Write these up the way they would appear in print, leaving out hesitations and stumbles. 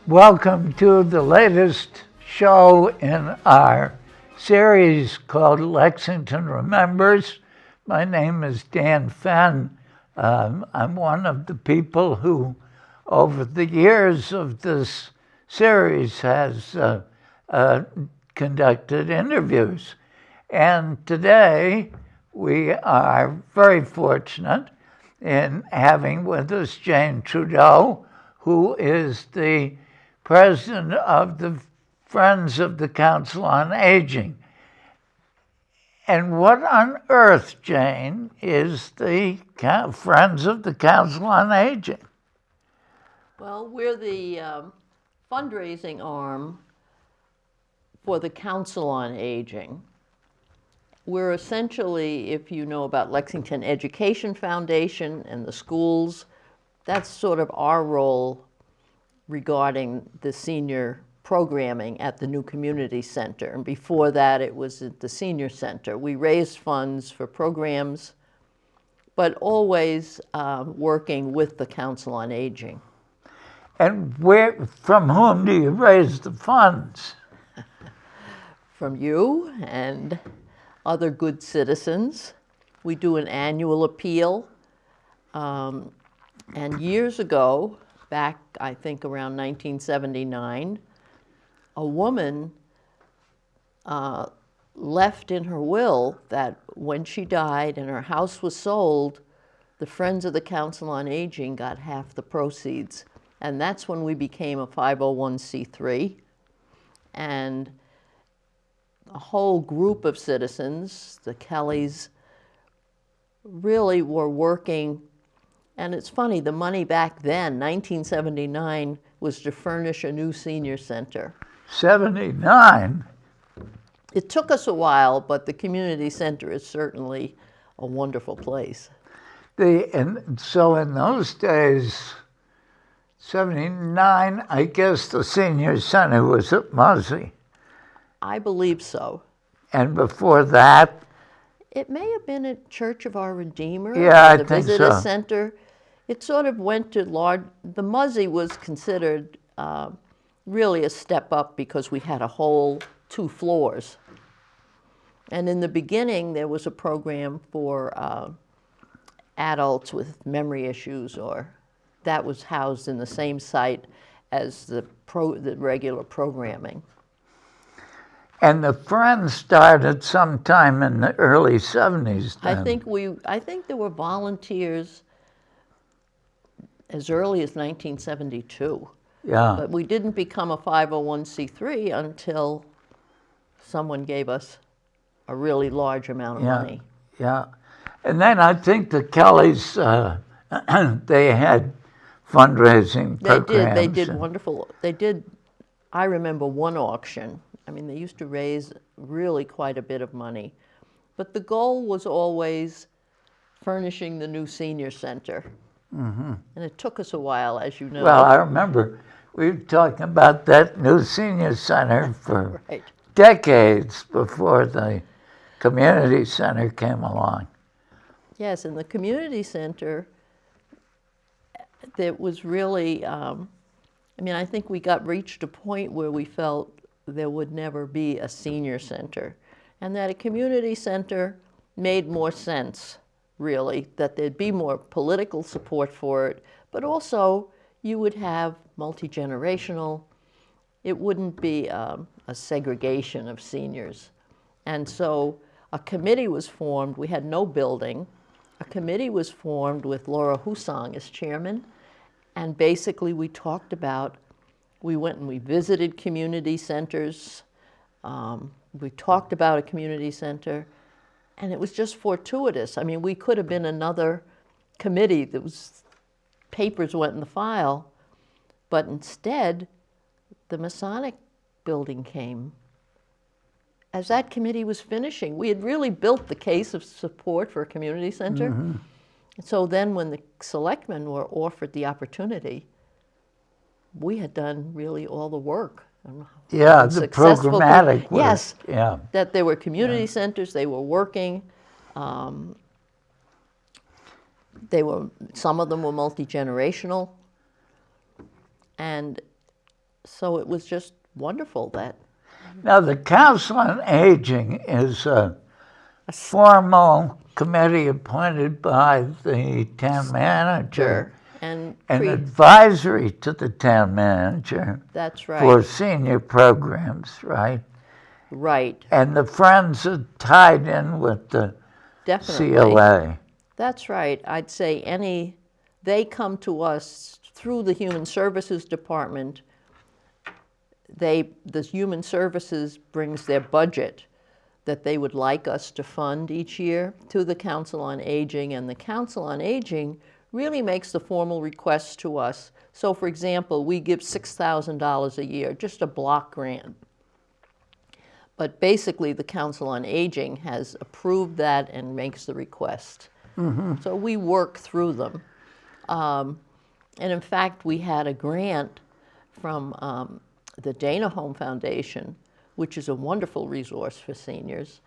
Welcome to the latest show in our series called Lexington Remembers. My name is Dan Fenn. I'm one of the people who, over the years of this series, has conducted interviews. And today, we are very fortunate in having with us Jane Trudeau, who is the president of the Friends of the Council on Aging. And what on earth, Jane, is the Friends of the Council on Aging? Well, we're the fundraising arm for the Council on Aging. We're essentially, if you know about Lexington Education Foundation and the schools, that's sort of our role regarding the senior programming at the new community center. And before that, it was at the senior center. We raised funds for programs, but always working with the Council on Aging. And from whom do you raise the funds? From you and other good citizens. We do an annual appeal. And years ago, back I think around 1979, a woman left in her will that when she died and her house was sold, the Friends of the Council on Aging got half the proceeds. And that's when we became a 501c3. And a whole group of citizens, the Kellys, really were working. And it's funny, the money back then, 1979, was to furnish a new senior center. 79? It took us a while, but the community center is certainly a wonderful place. So in those days, 79, I guess the senior center was at Muzzy. I believe so. And before that? It may have been at Church of Our Redeemer. Yeah, the I think visitor so. Center. It sort of went to large. The Muzzy was considered really a step up because we had a whole 2 floors. And in the beginning, there was a program for adults with memory issues, or that was housed in the same site as the regular programming. And the Friends started sometime in the early 70s then. I think there were volunteers as early as 1972. Yeah. But we didn't become a 501c3 until someone gave us a really large amount of money. Yeah. And then I think the Kellys, they had fundraising programs. They did wonderful. I remember one auction. I mean, they used to raise really quite a bit of money. But the goal was always furnishing the new senior center. Mm-hmm. And it took us a while, as you know. Well, I remember we were talking about that new senior center for right. decades before the community center came along. Yes, and the community center, that was really, I think we reached a point where we felt there would never be a senior center, and that a community center made more sense, really, that there'd be more political support for it, but also you would have multi-generational. It wouldn't be a segregation of seniors. And so a committee was formed. We had no building. A committee was formed with Laura Husong as chairman, and basically we talked about, we went and we visited community centers. We talked about a community center, and it was just fortuitous. I mean, we could have been another committee that was, papers went in the file, but instead, the Masonic building came. As that committee was finishing, we had really built the case of support for a community center. Mm-hmm. So then when the selectmen were offered the opportunity, we had done really all the work. Yeah, the programmatic work. Yes, yeah. That there were community centers, they were working. Some of them were multi-generational. And so it was just wonderful that. Now, the Council on Aging is a formal committee appointed by the town manager And advisory to the town manager. That's right. For senior programs, right? Right. And the Friends are tied in with the Definitely. COA. That's right. I'd say they come to us through the Human Services Department. The Human Services brings their budget that they would like us to fund each year to the Council on Aging, and the Council on Aging really makes the formal requests to us. So, for example, we give $6,000 a year, just a block grant. But basically, the Council on Aging has approved that and makes the request. So we work through them. And in fact, we had a grant from the Dana Home Foundation, which is a wonderful resource for seniors.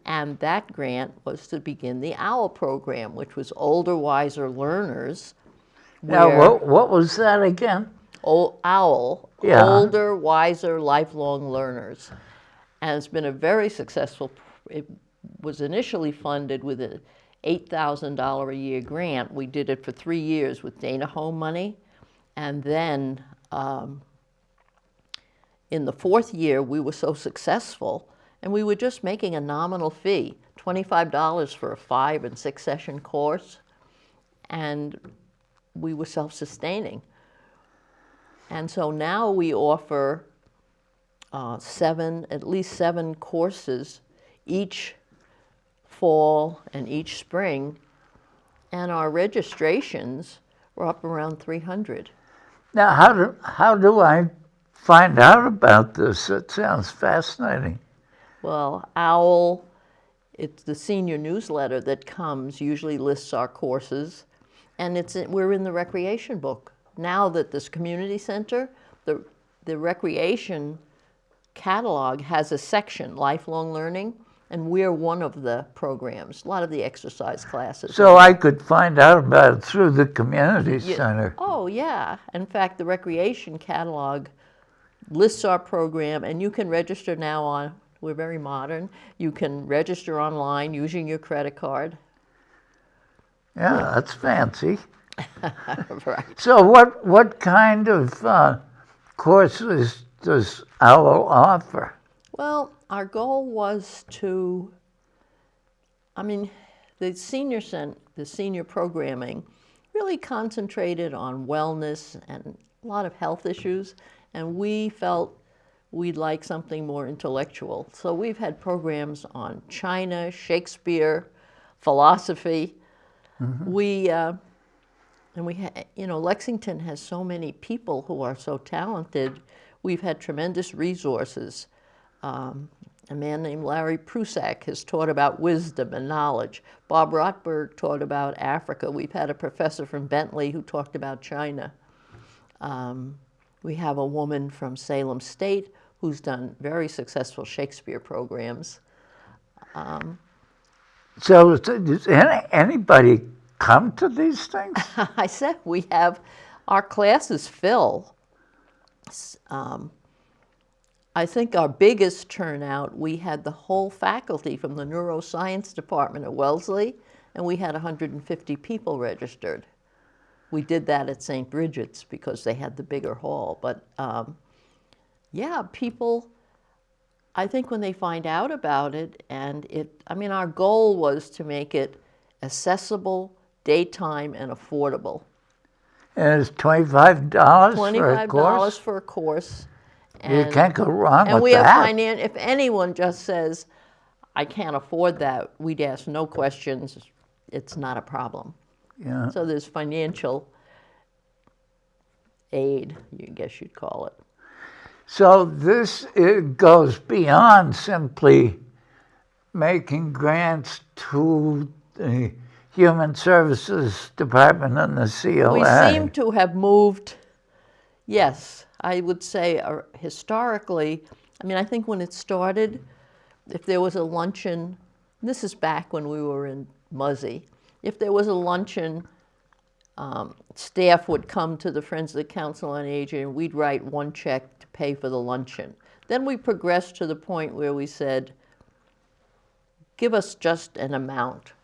And that grant was to begin the OWL program, which was Older, Wiser Learners. Now, what was that again? OWL, Yeah. Older, Wiser, Lifelong Learners. And it's been a very successful, it was initially funded with an $8,000 a year grant. We did it for 3 years with Dana Home money. And then in the 4th year, we were so successful, and we were just making a nominal fee, $25 for a 5 and 6 session course, and we were self-sustaining. And so now we offer at least 7 courses each fall and each spring, and our registrations were up around 300. Now, how do I find out about this? It sounds fascinating. Well, OWL, it's the senior newsletter that comes, usually lists our courses, and we're in the recreation book. Now that this community center, the recreation catalog has a section, lifelong learning, and we're one of the programs, a lot of the exercise classes. So I could find out about it through the community center. Oh, yeah. In fact, the recreation catalog lists our program, and you can register now we're very modern, you can register online using your credit card. Yeah, that's fancy. Right. So what kind of courses does OWL offer? Well, our goal was to, the senior programming really concentrated on wellness and a lot of health issues, and we felt we'd like something more intellectual. So we've had programs on China, Shakespeare, philosophy. Lexington has so many people who are so talented. We've had tremendous resources. A man named Larry Prusak has taught about wisdom and knowledge. Bob Rotberg taught about Africa. We've had a professor from Bentley who talked about China. We have a woman from Salem State who's done very successful Shakespeare programs. So does anybody come to these things? I said we have, our classes fill. I think our biggest turnout, we had the whole faculty from the neuroscience department at Wellesley, and we had 150 people registered. We did that at St. Bridget's because they had the bigger hall. But yeah, people, I think when they find out about it, and our goal was to make it accessible, daytime, and affordable. And it's $25 for a course? $25 for a course. You can't go wrong with that. And we have if anyone just says, I can't afford that, we'd ask no questions. It's not a problem. Yeah. So there's financial aid, I guess you'd call it. So it goes beyond simply making grants to the Human Services Department and the COA. We seem to have moved, yes, I would say historically, I think when it started, if there was a luncheon, this is back when we were in Muzzy, if there was a luncheon, staff would come to the Friends of the Council on Aging, and we'd write one check to pay for the luncheon. Then we progressed to the point where we said, give us just an amount.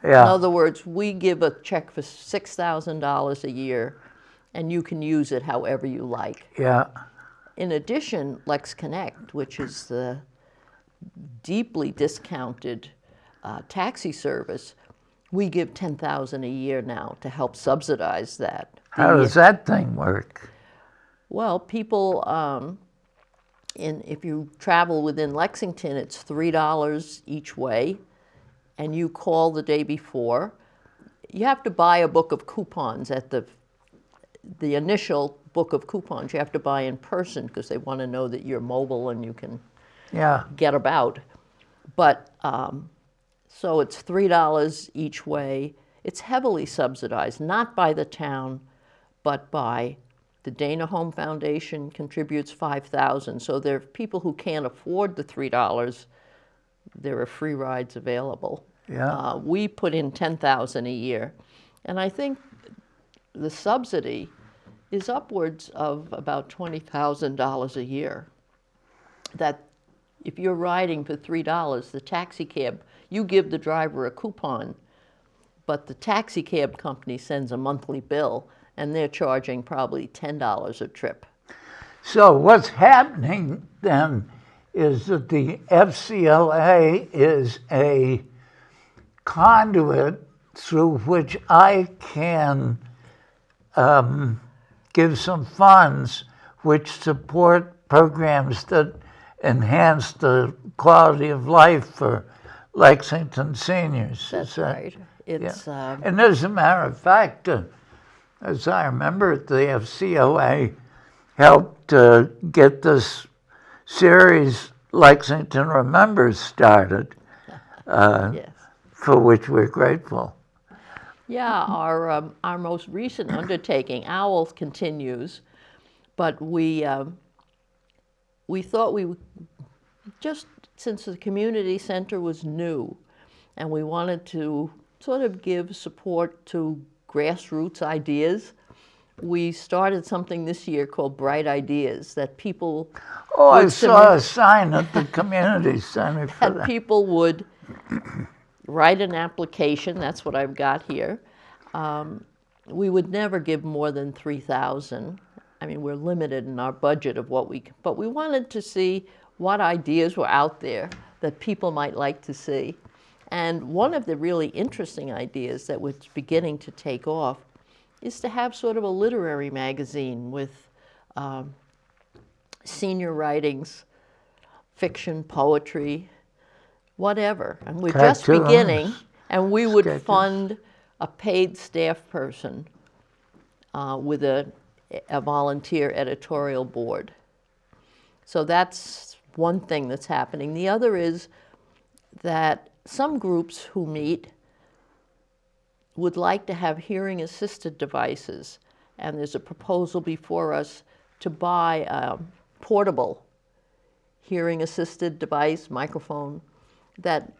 Yeah. In other words, we give a check for $6,000 a year, and you can use it however you like. Yeah. In addition, Lex Connect, which is the deeply discounted taxi service, we give $10,000 a year now to help subsidize that. How does that thing work? Well, people, if you travel within Lexington, it's $3 each way, and you call the day before. You have to buy a book of coupons at the initial book of coupons. You have to buy in person because they want to know that you're mobile and you can get about. But so it's $3 each way. It's heavily subsidized, not by the town, but by the Dana Home Foundation contributes $5,000. So there are people who can't afford the $3. There are free rides available. Yeah. We put in $10,000 a year, and I think the subsidy is upwards of about $20,000 a year. That if you're riding for $3, the taxi cab, you give the driver a coupon, but the taxi cab company sends a monthly bill, and they're charging probably $10 a trip. So what's happening then is that the FCLA is a conduit through which I can give some funds which support programs that enhance the quality of life for Lexington seniors. That's right. It's and as a matter of fact, as I remember it, the FCLA helped get this series Lexington Remembers started, yes. for which we're grateful. Yeah, our most recent undertaking, OWL, continues, but we thought we would, just since the community center was new, and we wanted to sort of give support to grassroots ideas, we started something this year called Bright Ideas, that people I saw a sign at the community center for that. People would write an application. That's what I've got here. We would never give more than $3,000. I mean, we're limited in our budget of what but we wanted to see what ideas were out there that people might like to see. And one of the really interesting ideas that was beginning to take off is to have sort of a literary magazine with senior writings, fiction, poetry, whatever. And we're just beginning, and we would fund a paid staff person with a volunteer editorial board. So that's one thing that's happening. The other is that some groups who meet would like to have hearing-assisted devices, and there's a proposal before us to buy a portable hearing-assisted device, microphone, that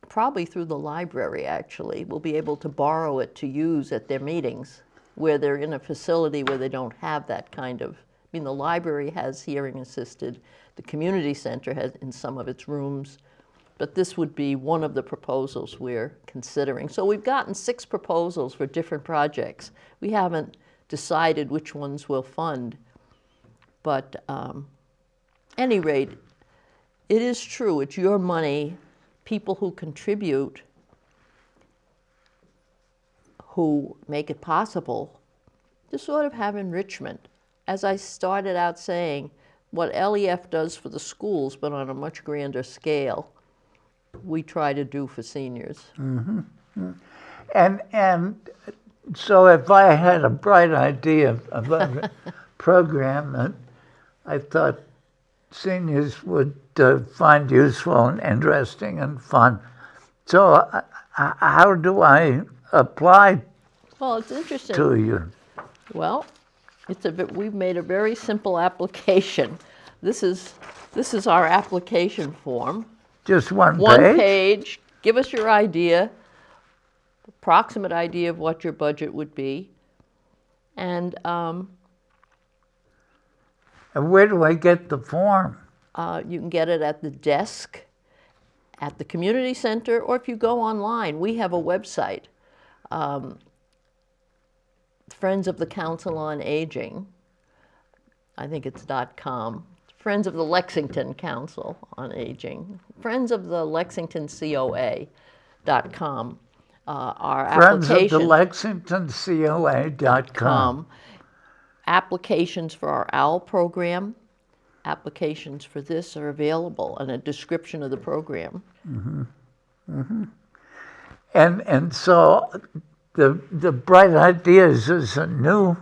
probably through the library, actually, will be able to borrow it to use at their meetings, where they're in a facility where they don't have that kind of, I mean, the library has hearing-assisted, the community center has in some of its rooms, but this would be one of the proposals we're considering. So we've gotten 6 proposals for different projects. We haven't decided which ones we'll fund, but any rate, it is true, it's your money. People who contribute, who make it possible to sort of have enrichment. As I started out saying, what LEF does for the schools, but on a much grander scale, we try to do for seniors. Mm-hmm. And so if I had a bright idea of a program that I thought seniors would find useful and interesting and fun, so how do I apply it's interesting. To you? Well, we've made a very simple application. This is our application form. Just one page? One page. Give us your idea, approximate idea of what your budget would be. And And where do I get the form? You can get it at the desk at the community center, or if you go online, we have a website, Friends of the Council on Aging. I think it's .com. Friends of the Lexington Council on Aging. Friends of the Lexington COA.com. Our Friends of the application Lexington COA.com. Applications for our OWL program, applications for this are available, and a description of the program. And so the Bright Ideas is a new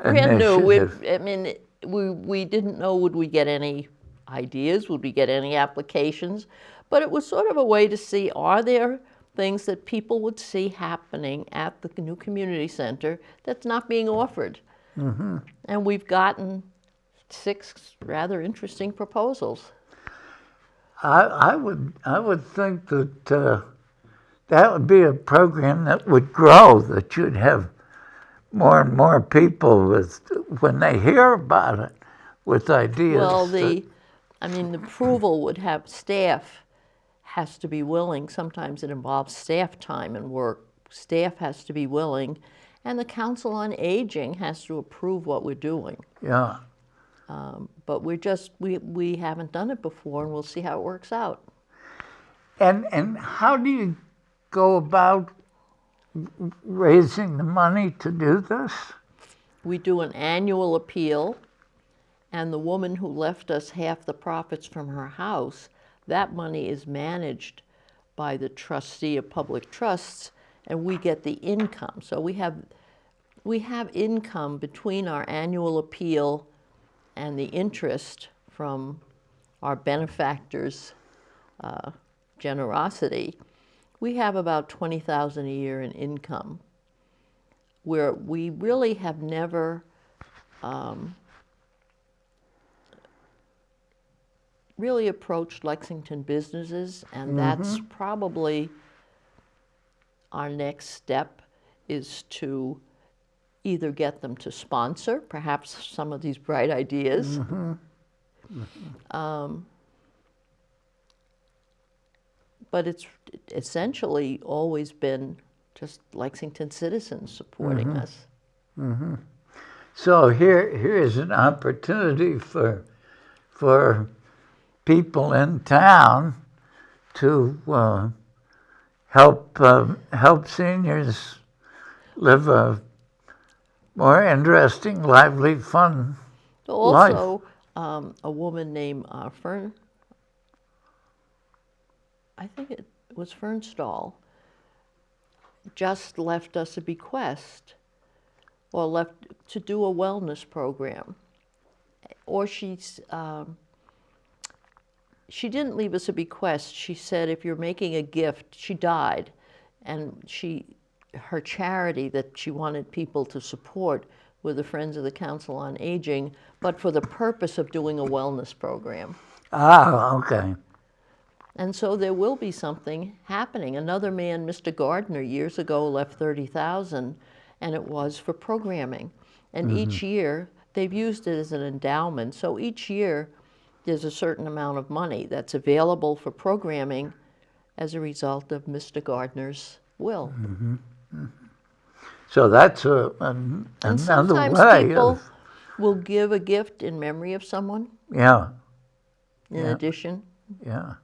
Brand new. initiative. We didn't know, would we get any ideas? Would we get any applications? But it was sort of a way to see, are there things that people would see happening at the new community center that's not being offered? And we've gotten 6 rather interesting proposals. I would think that that would be a program that would grow, that you'd have more and more people with, when they hear about it, with ideas. Well, the approval would have, staff has to be willing. Sometimes it involves staff time and work. Staff has to be willing, and the Council on Aging has to approve what we're doing. Yeah. But we haven't done it before, and we'll see how it works out. And how do you go about raising the money to do this? We do an annual appeal, and the woman who left us half the profits from her house, that money is managed by the trustee of public trusts, and we get the income. So we have income between our annual appeal and the interest from our benefactors' generosity. We have about $20,000 a year in income, where we really have never really approached Lexington businesses, and that's probably our next step, is to either get them to sponsor perhaps some of these bright ideas, but it's essentially always been just Lexington citizens supporting us. So here's an opportunity for people in town to help seniors live a more interesting, lively, fun life. Also, a woman named Fenn, I think it was Fernstall, just left us a bequest, or left to do a wellness program. Or she didn't leave us a bequest. She said, if you're making a gift, she died, and her charity that she wanted people to support were the Friends of the Council on Aging, but for the purpose of doing a wellness program. Ah, okay. And so there will be something happening. Another man, Mr. Gardner, years ago left $30,000, and it was for programming. And each year, they've used it as an endowment. So each year, there's a certain amount of money that's available for programming as a result of Mr. Gardner's will. So that's And another sometimes way people will give a gift in memory of someone, yeah, in addition. yeah.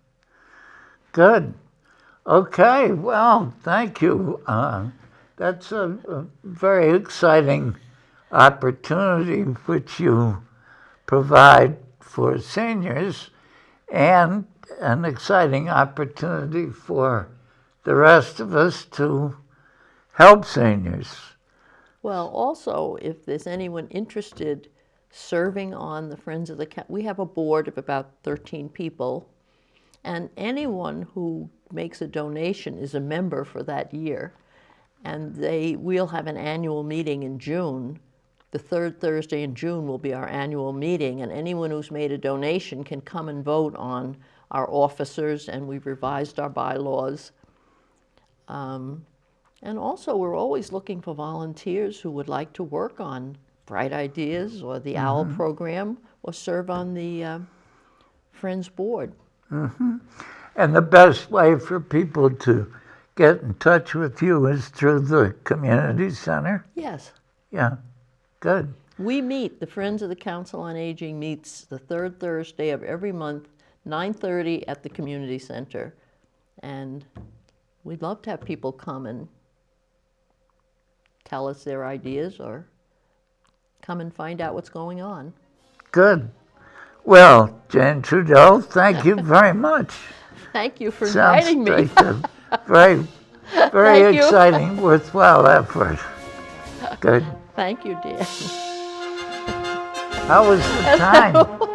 Good. Okay, well, thank you. That's a very exciting opportunity which you provide for seniors, and an exciting opportunity for the rest of us to help seniors. Well, also, if there's anyone interested serving on the Friends of the we have a board of about 13 people, and anyone who makes a donation is a member for that year. And we'll have an annual meeting in June. The third Thursday in June will be our annual meeting, and anyone who's made a donation can come and vote on our officers, and we've revised our bylaws. And also, we're always looking for volunteers who would like to work on bright ideas or the OWL program or serve on the Friends board. And the best way for people to get in touch with you is through the community center? Yes. Yeah, good. We meet, the Friends of the Council on Aging meets the third Thursday of every month, 9:30 at the community center. And we'd love to have people come and tell us their ideas or come and find out what's going on. Good. Well, Jane Trudeau, thank you very much. Thank you for inviting me. Sounds like a very, very Thank you. exciting, worthwhile effort. Good. Thank you, dear. How was the time?